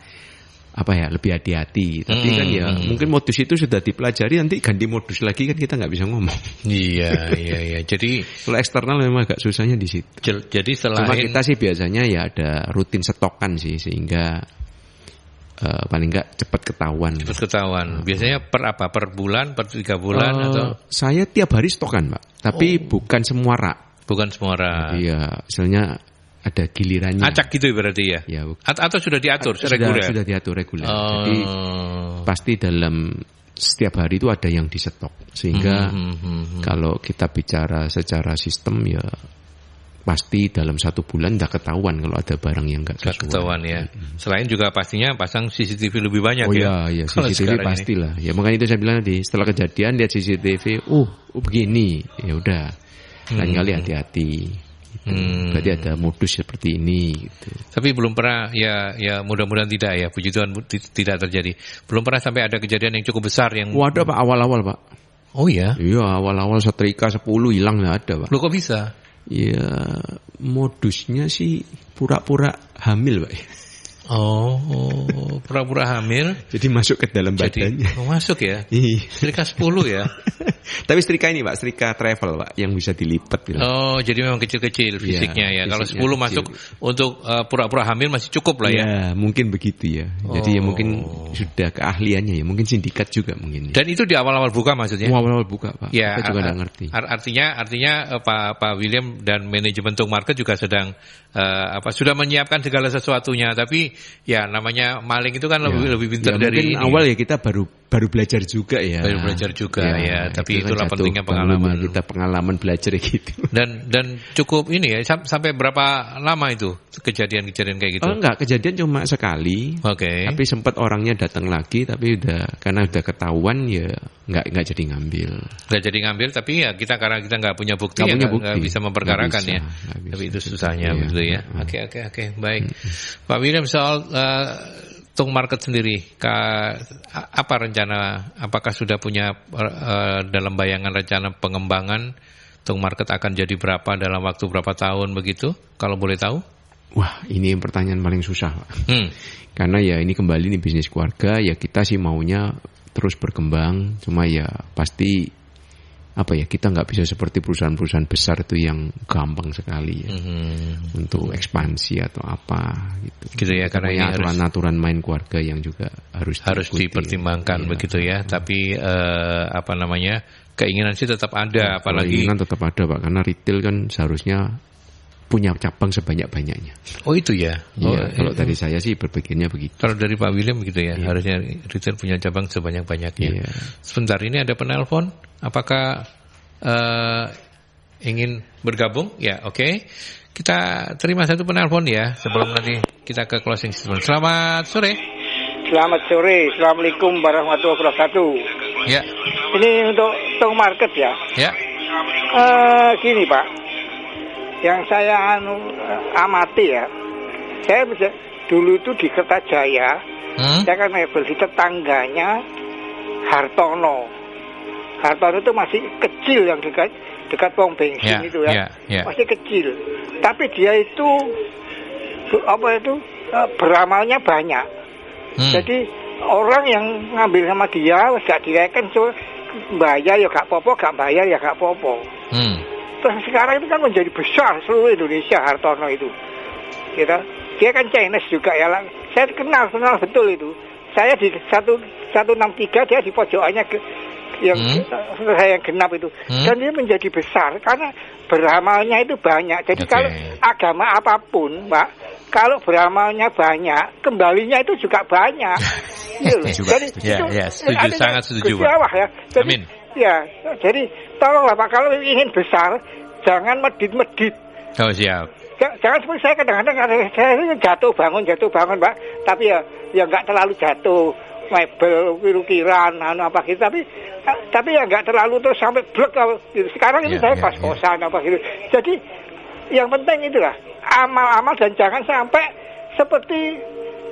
lebih hati-hati. Tapi kan ya mungkin modus itu sudah dipelajari, nanti ganti modus lagi kan kita nggak bisa ngomong. Iya. Jadi kalau eksternal memang agak susahnya di situ. Jadi Cuma kita sih biasanya ya ada rutin stokan sih sehingga paling nggak cepat ketahuan. Biasanya per bulan, per 3 bulan atau? Saya tiap hari stokan Pak. Tapi bukan semua rak. Bukan semua rak. Iya, misalnya ada gilirannya. Acak gitu berarti ya? Ya, atau sudah diatur reguler? Sudah diatur reguler. Jadi pasti dalam setiap hari itu ada yang disetok. Sehingga kalau kita bicara secara sistem ya pasti dalam 1 bulan udah ketahuan kalau ada barang yang nggak sesuai. Ketahuan ya. Selain juga pastinya pasang CCTV lebih banyak Iya Kalau CCTV sekarang pastilah. Ya makanya itu saya bilang tadi setelah kejadian lihat CCTV, begini, ya udah. Lain kali hati-hati. Gitu. Berarti ada modus seperti ini. Gitu. Tapi belum pernah ya mudah-mudahan tidak ya, puji Tuhan tidak terjadi. Belum pernah sampai ada kejadian yang cukup besar yang. Ada Pak awal-awal Pak. Oh ya? Iya awal-awal setrika 10 hilang nggak ada Pak. Loh kok bisa? Ya modusnya sih pura-pura hamil Pak. Oh, pura-pura hamil. Jadi masuk ke dalam badannya. Masuk ya? Iya. Setrika 10 ya? Tapi setrika ini Pak, setrika travel Pak, yang bisa dilipat. Oh, jadi memang kecil-kecil fisiknya ya. Kalau 10 kecil. masuk untuk pura-pura hamil masih cukup lah ya? Ya, mungkin begitu ya. Jadi ya mungkin sudah keahliannya ya, mungkin sindikat juga mungkin. Dan itu di awal-awal buka maksudnya? Awal-awal buka Pak, ya, kita juga nggak ngerti. Artinya Pak William dan manajemen Tung Market juga sedang sudah menyiapkan segala sesuatunya, tapi ya namanya maling itu kan lebih pintar dari mungkin awal ya kita baru belajar juga ya. Baru belajar juga ya, tapi itu itulah kan pentingnya pengalaman. Kita pengalaman belajar gitu. Dan cukup ini ya, sampai berapa lama itu kejadian-kejadian kayak gitu? Oh enggak, kejadian cuma sekali. Oke. Tapi sempat orangnya datang lagi, tapi karena udah ketahuan ya enggak jadi ngambil. Nggak jadi ngambil, tapi ya karena kita nggak punya bukti, nggak bisa memperkarakan ya. Tapi itu susahnya begitu ya. Oke, baik. Pak William, soal Tung Market sendiri, apa rencana? Apakah sudah punya dalam bayangan rencana pengembangan Tung Market akan jadi berapa dalam waktu berapa tahun begitu? Kalau boleh tahu? Wah, ini pertanyaan paling susah, Pak. Karena ya ini kembali nih bisnis keluarga, ya kita sih maunya terus berkembang, cuma ya pasti kita nggak bisa seperti perusahaan-perusahaan besar itu yang gampang sekali ya untuk ekspansi atau apa gitu. Gitu ya, karena ini aturan-aturan main keluarga yang juga harus dipertimbangkan begitu ya. Tapi keinginan sih tetap ada, apalagi keinginan tetap ada Pak, karena retail kan seharusnya punya cabang sebanyak-banyaknya. Oh itu ya. Kalau dari saya sih berpikirnya begitu. Kalau dari Pak William gitu ya, harusnya retail punya cabang sebanyak-banyaknya. Sebentar, ini ada penelpon. Apakah ingin bergabung? Ya, oke. Kita terima satu penelpon ya, sebelum nanti kita ke closing statement. Selamat sore. Selamat sore. Assalamualaikum warahmatullahi wabarakatuh. Ya. Ini untuk Tung Market ya. Ya. Gini Pak, yang saya amati ya, saya dulu itu di Kertajaya, saya kan mebel di tetangganya Hartono. Hartono itu masih kecil, yang dekat pom bensin itu ya, masih kecil. Tapi dia itu beramalnya banyak. Jadi orang yang ngambil sama dia gak direken, bayar ya gak popo, gak bayar ya gak popo. Terus sekarang itu kan menjadi besar seluruh Indonesia Hartono itu. Gitu. Dia kan Chinese juga ya. Saya kenal betul itu. Saya di 163, dia di pojokannya yang genap itu. Dan dia menjadi besar karena beramalnya itu banyak. Jadi kalau agama apapun, Pak, kalau beramalnya banyak, kembalinya itu juga banyak. Jadi setuju, sangat setuju, Pak. Ya. Jadi, amin. Ya, jadi tolonglah Pak, kalau ingin besar jangan medit-medit. Oh siap. Jangan seperti saya kadang-kadang saya jatuh bangun Pak, tapi ya nggak terlalu jatuh, mebel, kiru-kiran, apa gitu, tapi ya nggak terlalu terus sampai blek. Sekarang itu saya pas-kosan apa gitu. Jadi yang penting itulah amal-amal, dan jangan sampai seperti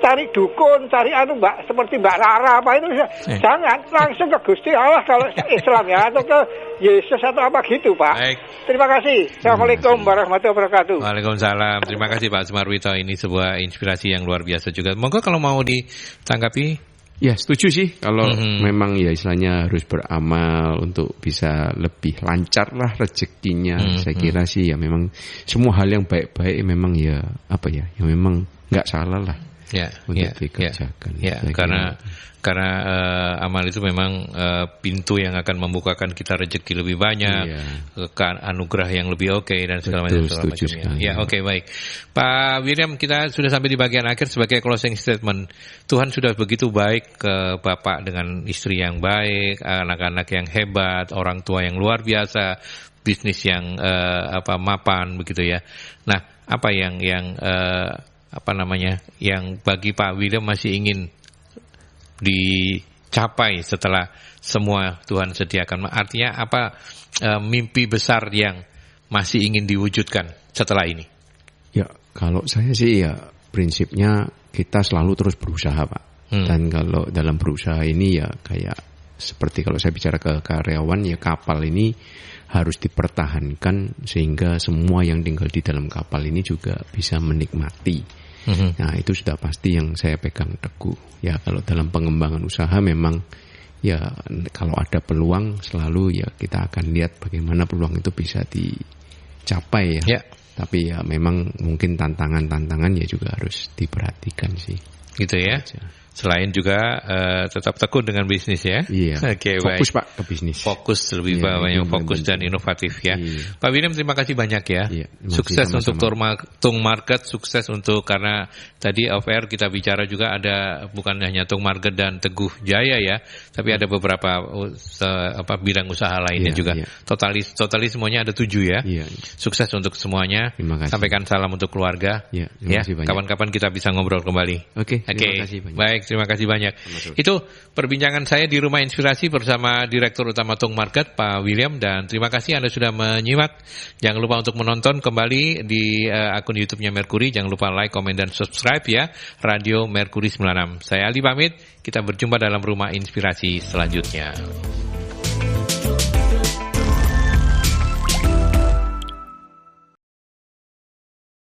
cari dukun, cari Mbak, seperti Mbak Rara apa itu, jangan langsung ke Gusti Allah kalau Islam ya, atau ke Yesus atau apa gitu Pak. Baik. Terima kasih. Assalamualaikum warahmatullahi wabarakatuh. Waalaikumsalam. Terima kasih Pak Sumarwito, ini sebuah inspirasi yang luar biasa juga. Monggo kalau mau ditanggapi. Ya setuju sih, kalau memang ya istilahnya harus beramal untuk bisa lebih lancar lah rezekinya. Saya kira sih ya memang semua hal yang baik-baik memang ya memang nggak salah lah. Untuk dikerjakan. Karena amal itu memang pintu yang akan membukakan kita rezeki lebih banyak, anugerah yang lebih oke dan segala macamnya. Ya, oke, baik. Pak William, kita sudah sampai di bagian akhir sebagai closing statement. Tuhan sudah begitu baik ke Bapak dengan istri yang baik, anak-anak yang hebat, orang tua yang luar biasa, bisnis yang mapan begitu ya. Nah, apa yang yang bagi Pak William masih ingin dicapai setelah semua Tuhan sediakan? Artinya apa mimpi besar yang masih ingin diwujudkan setelah ini? Ya, kalau saya sih ya prinsipnya kita selalu terus berusaha, Pak. Dan kalau dalam berusaha ini ya kayak seperti kalau saya bicara ke karyawan, ya kapal ini harus dipertahankan sehingga semua yang tinggal di dalam kapal ini juga bisa menikmati. Nah, itu sudah pasti yang saya pegang teguh. Ya, kalau dalam pengembangan usaha memang ya kalau ada peluang selalu ya kita akan lihat bagaimana peluang itu bisa dicapai ya. Tapi ya memang mungkin tantangan-tantangan ya juga harus diperhatikan sih. Gitu ya. Selain juga tetap tekun dengan bisnis ya. Iya. Oke, fokus baik. Pak ke bisnis. Fokus lebih banyak fokus dan inovatif ya. Iya. Pak William, terima kasih banyak ya. Iya, Sukses sama-sama. untuk Tung Market, sukses untuk, karena tadi off air kita bicara juga ada bukan hanya Tung Market dan Teguh Jaya ya, tapi ada beberapa bidang usaha lainnya Iya, juga. iya. Totalis semuanya ada 7 ya. Iya. Sukses untuk semuanya. Terima kasih. Sampaikan salam untuk keluarga. Iya, terima kasih banyak. Kapan-kapan kita bisa ngobrol kembali. Oke, terima kasih banyak. Baik, terima kasih banyak. Sama-sama. Itu perbincangan saya di Rumah Inspirasi bersama Direktur Utama Tung Market, Pak William, dan terima kasih Anda sudah menyimak. Jangan lupa untuk menonton kembali di akun YouTube-nya Merkuri. Jangan lupa like, komen, dan subscribe ya. Radio Merkuri 96. Saya Aldi pamit. Kita berjumpa dalam Rumah Inspirasi selanjutnya.